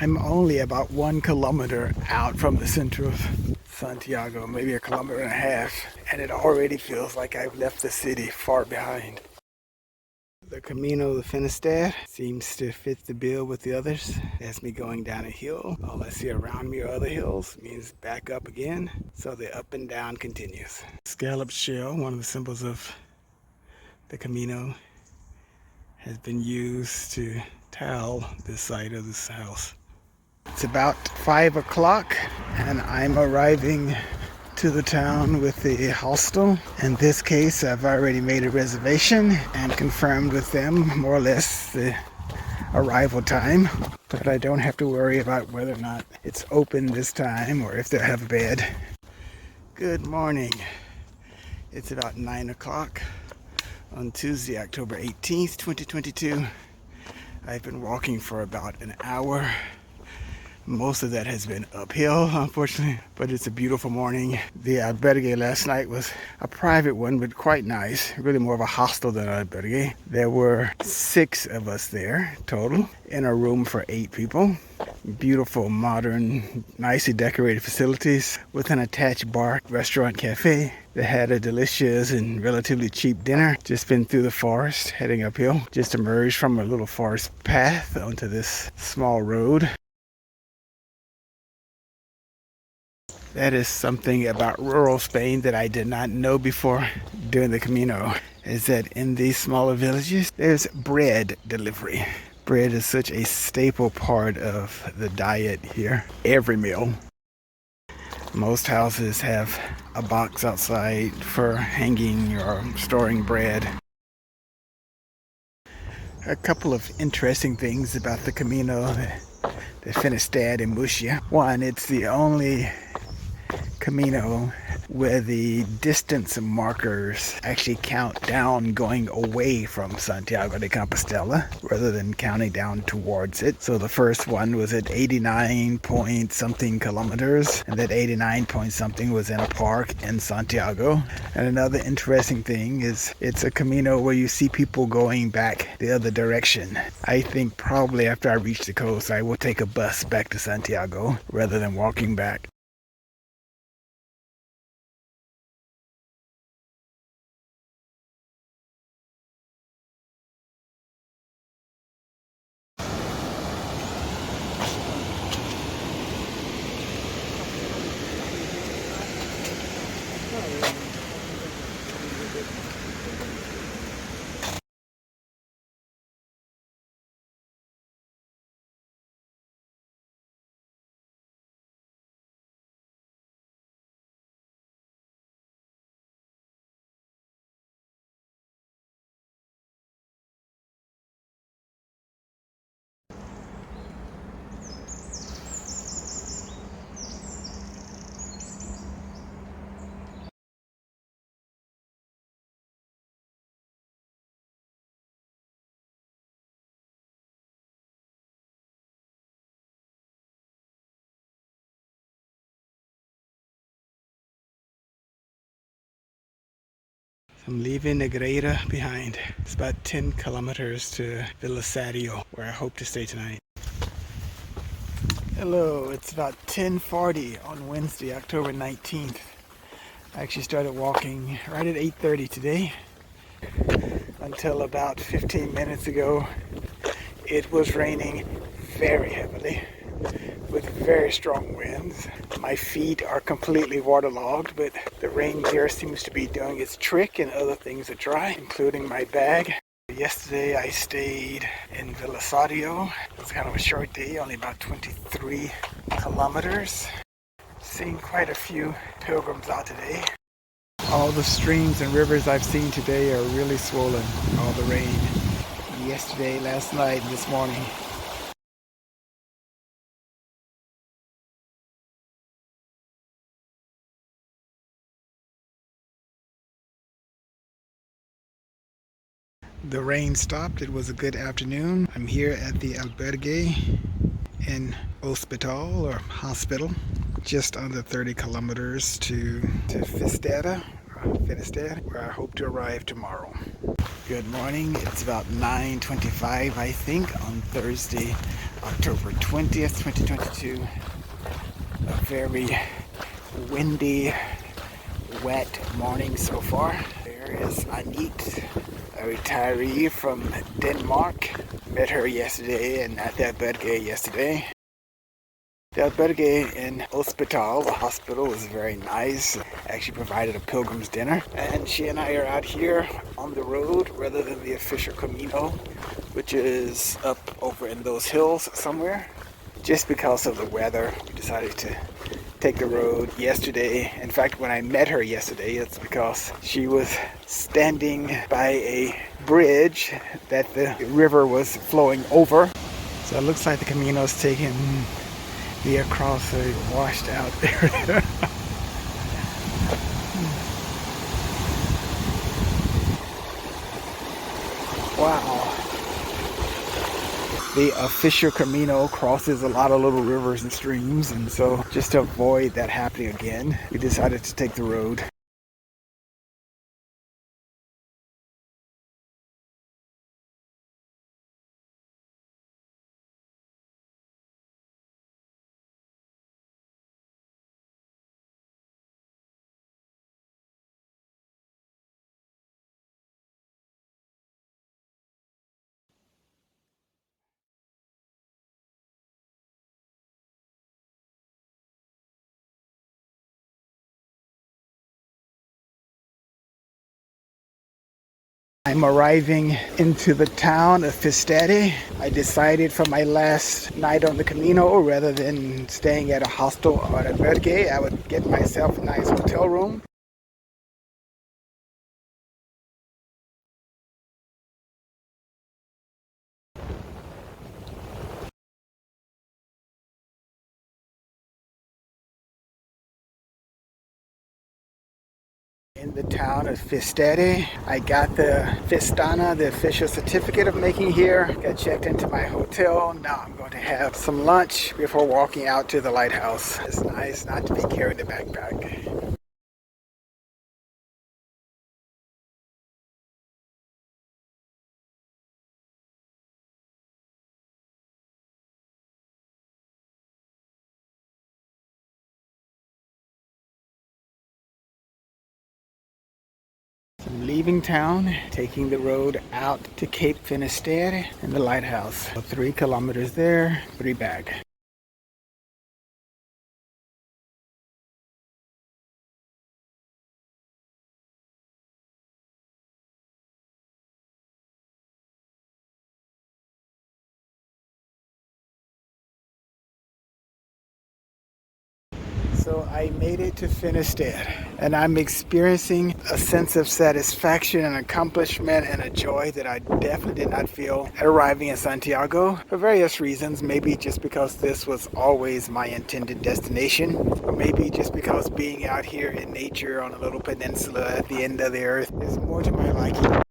I'm only about 1 kilometer out from the center of Santiago, maybe a kilometer and a half, and it already feels like I've left the city far behind. The Camino de Finisterre seems to fit the bill with the others. That's me going down a hill. All I see around me are other hills, means back up again. So the up and down continues. Scalloped shell, one of the symbols of the Camino, has been used to tile this side of this house. It's about 5 o'clock and I'm arriving to the town with the hostel. In this case, I've already made a reservation and confirmed with them more or less the arrival time, but I don't have to worry about whether or not it's open this time or if they'll have a bed. Good morning. It's about 9 o'clock on Tuesday, October 18th, 2022. I've been walking for about an hour. Most of that has been uphill, unfortunately, but it's a beautiful morning. The albergue last night was a private one, but quite nice. Really more of a hostel than an albergue. There were 6 of us there total in a room for 8 people. Beautiful, modern, nicely decorated facilities with an attached bar, restaurant, cafe. They had a delicious and relatively cheap dinner. Just been through the forest, heading uphill. Just emerged from a little forest path onto this small road. That is something about rural Spain that I did not know before doing the Camino, is that in these smaller villages, there's bread delivery. Bread is such a staple part of the diet here, every meal. Most houses have a box outside for hanging or storing bread. A couple of interesting things about the Camino de Finisterre de Murcia. One, it's the only Camino where the distance markers actually count down going away from Santiago de Compestel rather than counting down towards it. So the first one was at 89 point something kilometers, and that 89 point something was in a park in Santiago. And another interesting thing is it's a Camino where you see people going back the other direction. I think probably after I reach the coast I will take a bus back to Santiago rather than walking back. I'm leaving Negreira behind. It's about 10 kilometers to Velisario, where I hope to stay tonight. Hello, it's about 10:40 on Wednesday, October 19th. I actually started walking right at 8:30 today. Until about 15 minutes ago, it was raining very heavily with very strong winds. My feet are completely waterlogged, but the rain here seems to be doing its trick and other things are dry, including my bag. Yesterday I stayed in Velisario. It was kind of a short day, only about 23 kilometers. Seen quite a few pilgrims out today. All the streams and rivers I've seen today are really swollen, all the rain. Yesterday, last night, and this morning. The rain stopped. It was a good afternoon. I'm here at the albergue in hospital or hospital, just under 30 kilometers to Finisterre, where I hope to arrive tomorrow. Good morning. It's about 9:25, I think, on Thursday, October 20th, 2022. A very windy, wet morning so far. There is Anit, a retiree from Denmark. Met her yesterday and at the albergue yesterday. The albergue in Hospital, the hospital, was very nice. Actually provided a pilgrim's dinner. And she and I are out here on the road rather than the official Camino, which is up over in those hills somewhere. Just because of the weather, we decided to take the road yesterday. In fact, when I met her yesterday, it's because she was standing by a bridge that the river was flowing over. So it looks like the Camino's taking me across a washed out area. Wow. The official Camino crosses a lot of little rivers and streams, and so just to avoid that happening again, we decided to take the road. I'm arriving into the town of Finisterre. I decided for my last night on the Camino, rather than staying at a hostel or an albergue, I would get myself a nice hotel room. In the town of Finisterre, I got the Fistana, the official certificate of making here. Got checked into my hotel. Now I'm going to have some lunch before walking out to the lighthouse. It's nice not to be carrying a backpack. I'm leaving town, taking the road out to Cape Finisterre and the lighthouse. 3 kilometers there, 3 back. So I made it to Finisterre, and I'm experiencing a sense of satisfaction and accomplishment and a joy that I definitely did not feel at arriving in Santiago for various reasons. Maybe just because this was always my intended destination, or maybe just because being out here in nature on a little peninsula at the end of the earth is more to my liking.